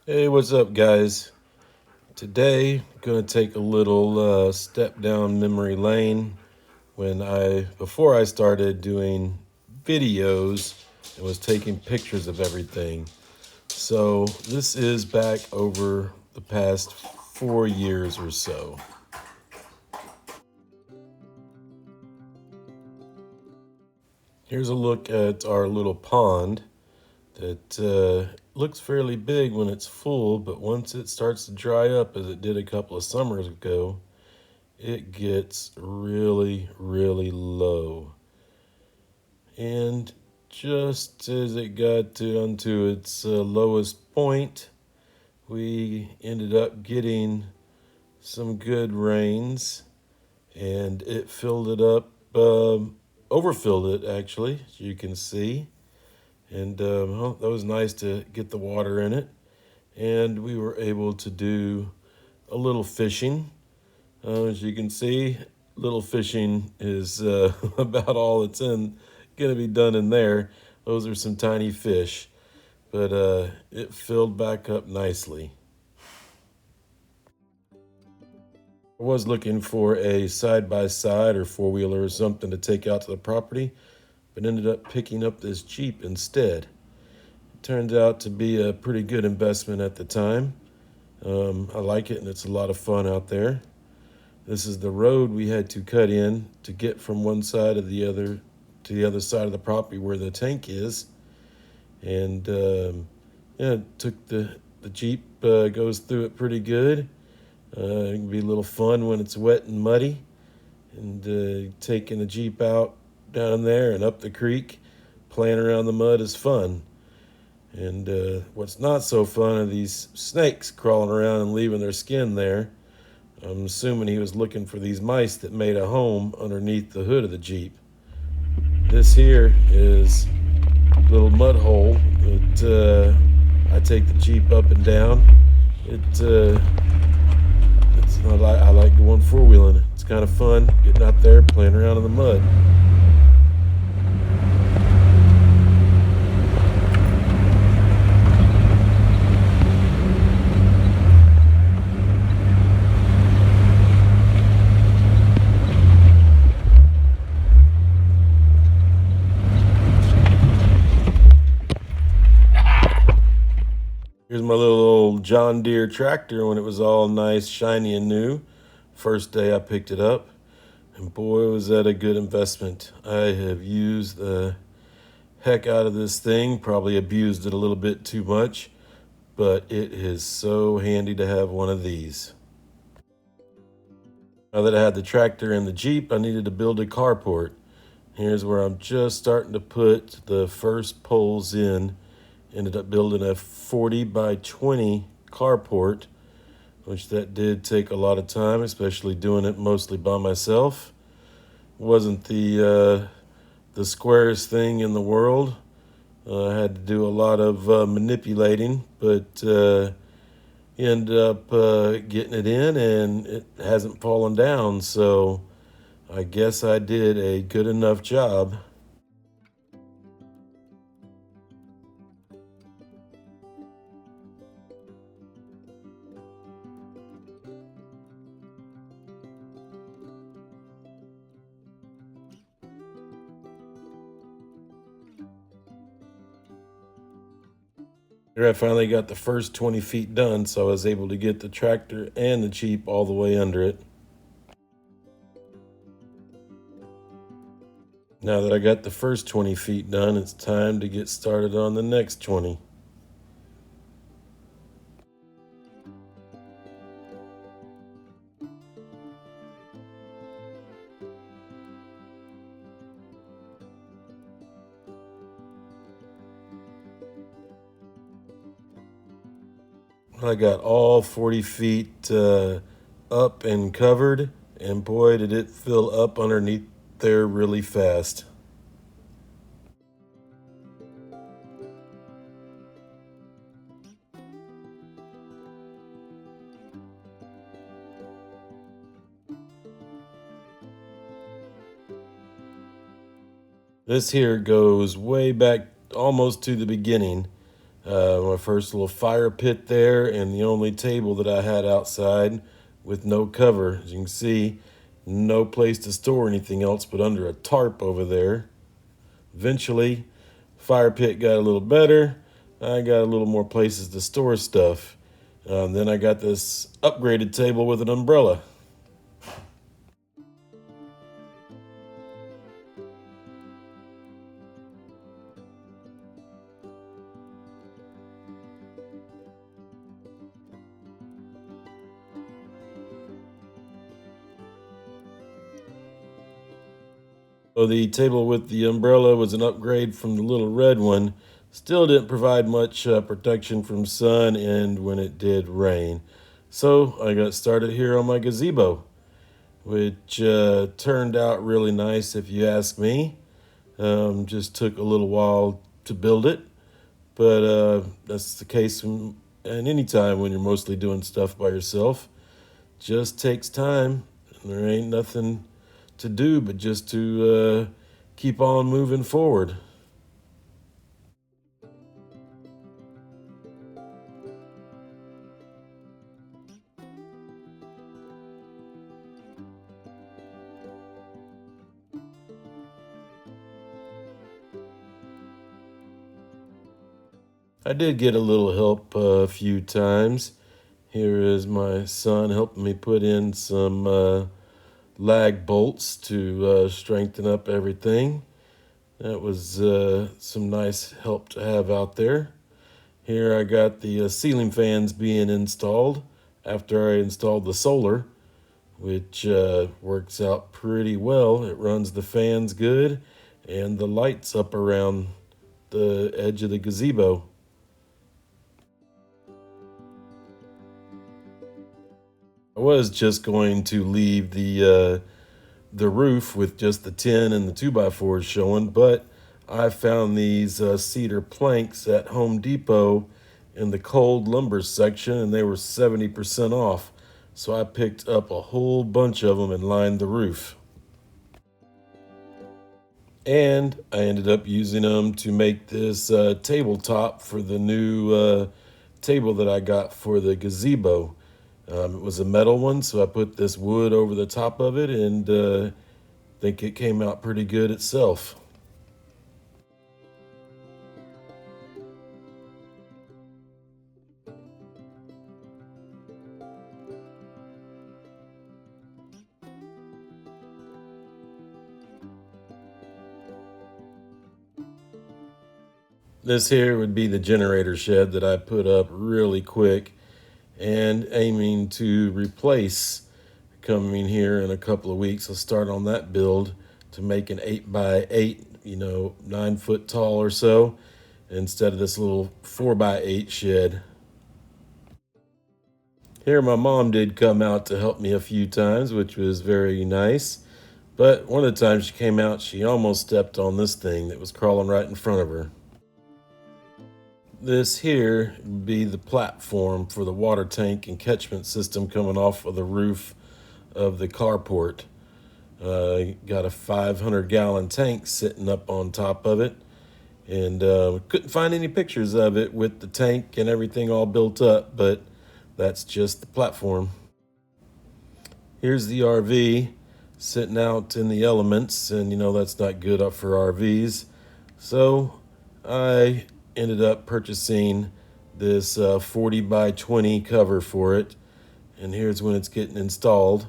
Hey, what's up, guys? Today, I'm gonna take a little step down memory lane. Before I started doing videos and was taking pictures of everything. So this is back over the past 4 years or so. Here's a look at our little pond that looks fairly big when it's full, but once it starts to dry up, as it did a couple of summers ago, it gets really, really low. And just as it got down to its lowest point, we ended up getting some good rains and it filled it up, overfilled it actually, as you can see. And well, that was nice to get the water in it. And we were able to do a little fishing. As you can see, little fishing is about all that's going to be done in there. Those are some tiny fish, but it filled back up nicely. I was looking for a side by side or four wheeler or something to take out to the property, but ended up picking up this Jeep instead. It turned out to be a pretty good investment at the time. I like it and it's a lot of fun out there. This is the road we had to cut in to get from one side of the other to the other side of the property where the tank is. And yeah, it took the Jeep goes through it pretty good. It can be a little fun when it's wet and muddy. And taking the Jeep out down there and up the creek, playing around the mud is fun. And what's not so fun are these snakes crawling around and leaving their skin there. I'm assuming he was looking for these mice that made a home underneath the hood of the Jeep. This here is a little mud hole that I take the Jeep up and down. I like going four wheeling. It's kind of fun getting out there playing around in the mud. Here's my little old John Deere tractor when it was all nice, shiny, and new. First day I picked it up, and boy, was that a good investment. I have used the heck out of this thing, probably abused it a little bit too much, but it is so handy to have one of these. Now that I had the tractor and the Jeep, I needed to build a carport. Here's where I'm just starting to put the first poles in. Ended up building a 40 by 20 carport, which that did take a lot of time, especially doing it mostly by myself. Wasn't the squarest thing in the world. I had to do a lot of manipulating, but ended up getting it in, and it hasn't fallen down. So I guess I did a good enough job. Here I finally got the first 20 feet done, so I was able to get the tractor and the Jeep all the way under it. Now that I got the first 20 feet done, it's time to get started on the next 20. I got all 40 feet up and covered, and boy, did it fill up underneath there really fast. This here goes way back almost to the beginning. My first little fire pit there, and the only table that I had outside with no cover. As you can see, no place to store anything else but under a tarp over there. Eventually, fire pit got a little better. I got a little more places to store stuff. Then I got this upgraded table with an umbrella. So the table with the umbrella was an upgrade from the little red one. Still didn't provide much protection from sun and when it did rain. So I got started here on my gazebo, which turned out really nice if you ask me. Just took a little while to build it, but that's the case and any time when you're mostly doing stuff by yourself. Just takes time. And there ain't nothing to do but just to keep on moving forward. I did get a little help a few times. Here is my son helping me put in some lag bolts to strengthen up everything. That was some nice help to have out there. Here I got the ceiling fans being installed after I installed the solar, which works out pretty well. It runs the fans good and the lights up around the edge of the gazebo. I was just going to leave the roof with just the tin and the 2x4s showing, but I found these cedar planks at Home Depot in the cold lumber section, and they were 70% off. So I picked up a whole bunch of them and lined the roof. And I ended up using them to make this tabletop for the new table that I got for the gazebo. It was a metal one, so I put this wood over the top of it, and think it came out pretty good itself. This here would be the generator shed that I put up really quick and aiming to replace coming here in a couple of weeks. I'll start on that build to make an 8x8, 9 foot tall or so, instead of this little 4x8 shed. Here, my mom did come out to help me a few times, which was very nice. But one of the times she came out, she almost stepped on this thing that was crawling right in front of her. This here would be the platform for the water tank and catchment system coming off of the roof of the carport. Got a 500-gallon tank sitting up on top of it, and couldn't find any pictures of it with the tank and everything all built up, but that's just the platform. Here's the RV sitting out in the elements, and that's not good up for RVs. So I ended up purchasing this 40x20 cover for it, and here's when it's getting installed.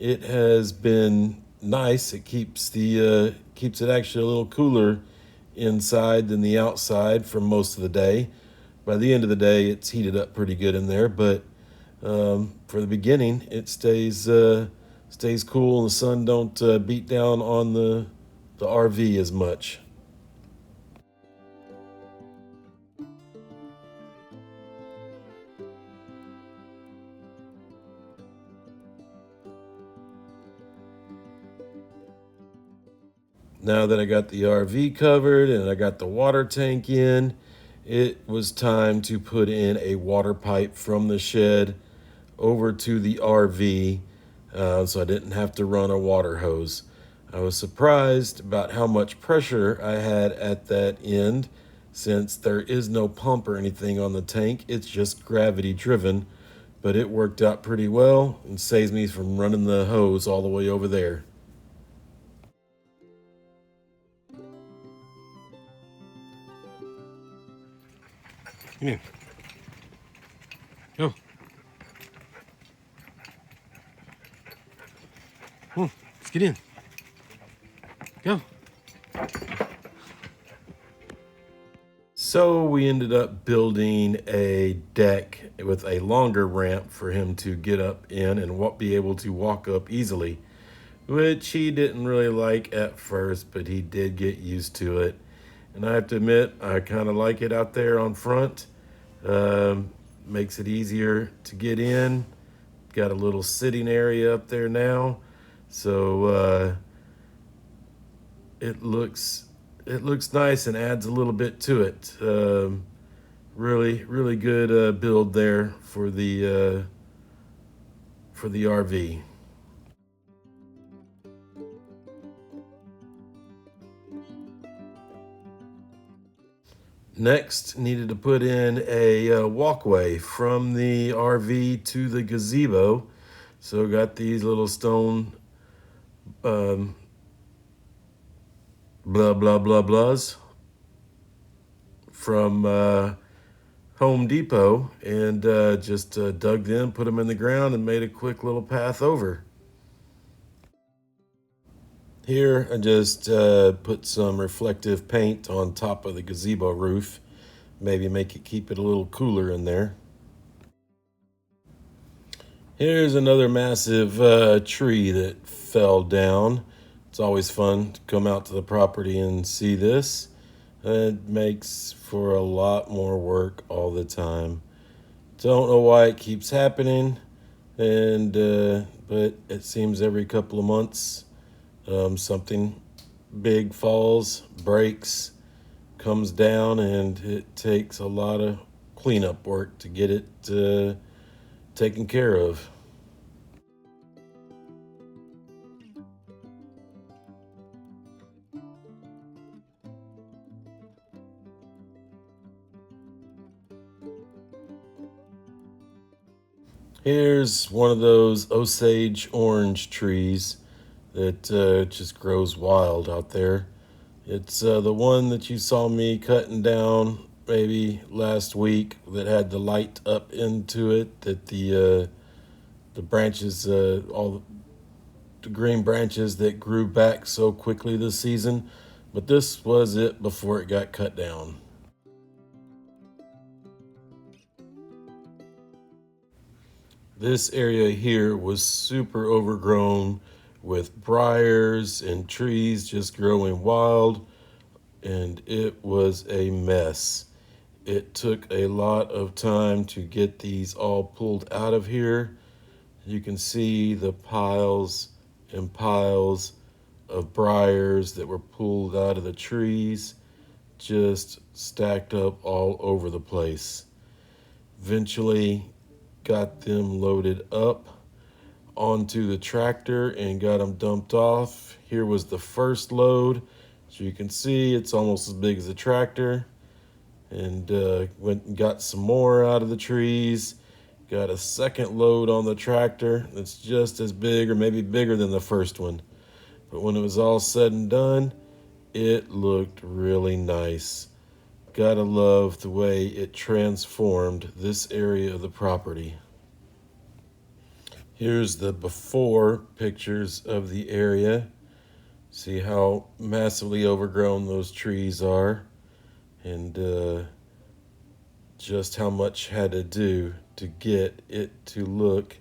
It has been nice. It keeps it actually a little cooler inside than the outside for most of the day. By the end of the day, it's heated up pretty good in there, but for the beginning, it stays cool and the sun don't beat down on the RV as much. Now that I got the RV covered and I got the water tank in, it was time to put in a water pipe from the shed over to the RV, so I didn't have to run a water hose. I was surprised about how much pressure I had at that end, Since there is no pump or anything on the tank, it's just gravity driven, but it worked out pretty well and saves me from running the hose all the way over there. Come here. Go. Come on, let's get in. Go. So we ended up building a deck with a longer ramp for him to get up in and be able to walk up easily, which he didn't really like at first, but he did get used to it. And I have to admit, I kind of like it out there on front. Makes it easier to get in. Got a little sitting area up there now, so it looks nice and adds a little bit to it. Really good build there for the RV. Next, needed to put in a walkway from the RV to the gazebo. So got these little stone um, blah blah blah blahs from Home Depot, and just dug them, put them in the ground, and made a quick little path over. Here, I just put some reflective paint on top of the gazebo roof. Maybe keep it a little cooler in there. Here's another massive tree that fell down. It's always fun to come out to the property and see this. It makes for a lot more work all the time. Don't know why it keeps happening, and but it seems every couple of months something big falls, breaks, comes down, and it takes a lot of cleanup work to get it taken care of. Here's one of those Osage orange trees that just grows wild out there. It's the one that you saw me cutting down maybe last week that had the light up into it, that the branches, all the green branches that grew back so quickly this season. But this was it before it got cut down. This area here was super overgrown with briars and trees just growing wild, and it was a mess. It took a lot of time to get these all pulled out of here. You can see the piles and piles of briars that were pulled out of the trees, just stacked up all over the place. Eventually got them loaded up onto the tractor and got them dumped off. Here was the first load. So you can see it's almost as big as a tractor. And went and got some more out of the trees. Got a second load on the tractor that's just as big or maybe bigger than the first one. But when it was all said and done, it looked really nice. Gotta love the way it transformed this area of the property. Here's the before pictures of the area. See how massively overgrown those trees are, and just how much had to do to get it to look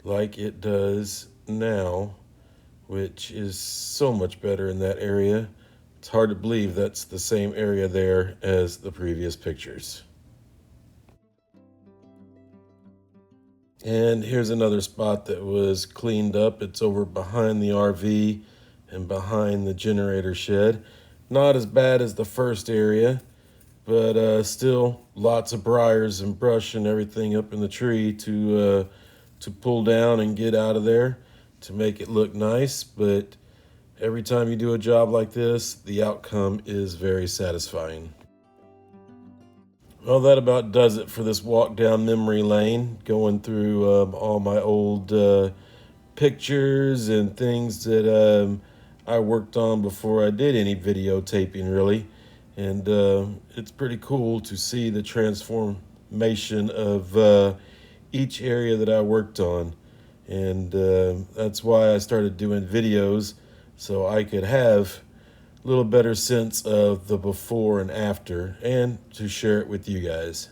like it does now, which is so much better in that area. It's hard to believe that's the same area there as the previous pictures. And here's another spot that was cleaned up. It's over behind the RV and behind the generator shed. Not as bad as the first area, but still lots of briars and brush and everything up in the tree to pull down and get out of there to make it look nice. But every time you do a job like this, the outcome is very satisfying. Well, that about does it for this walk down memory lane, going through all my old pictures and things that I worked on before I did any videotaping, really. And it's pretty cool to see the transformation of each area that I worked on. And that's why I started doing videos, so I could have a little better sense of the before and after and to share it with you guys.